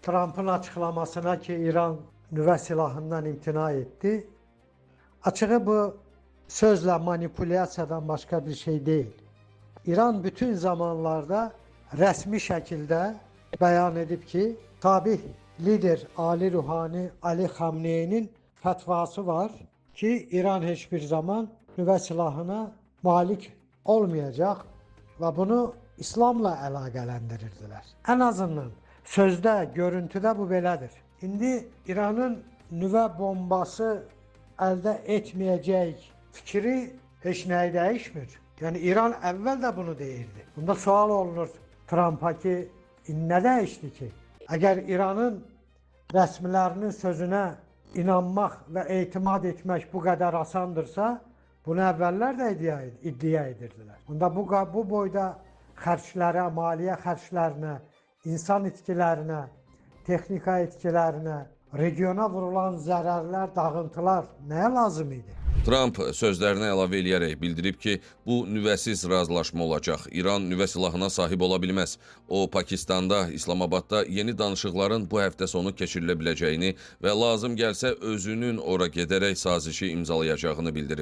Trump'ın açıklamasına ki İran nüvə silahından imtina etti. Açığı bu sözle manipülasyadan başka bir şey değil. İran bütün zamanlarda resmi şekilde beyan edip ki tabi lider Ali Ruhani Ali Xamneyi'nin fetvası var ki İran hiçbir zaman nüvə silahına malik olmayacak ve bunu İslam'la əlaqələndirirdiler. En azından sözde, görüntüde bu belədir. İndi İran'ın nüvə bombası elde etmeyecek fikri heç nəyi değişmir. Yani İran evvel de bunu deyirdi. Bunda sual olunur Trump'a ki ne değişti ki? Eğer İran'ın rəsmilərinin sözüne inanmak ve etimad etmek bu kadar asandırsa bunu evveller de iddia edirdiler. Bunda bu boyda xərclərə, maliyyə xərclərinə, insan itkilərinə, texnika itkilərinə, regiona vurulan zərərlər, dağıntılar nəyə lazım idi? Trump sözlərinə əlavə eləyərək bildirib ki, bu nüvəsiz razılaşma olacaq. İran nüvə silahına sahib ola bilməz. O, Pakistanda, İslamabadda yeni danışıqların bu həftə sonu keçirilə biləcəyini və lazım gəlsə özünün ora gedərək sazişi imzalayacağını bildirib.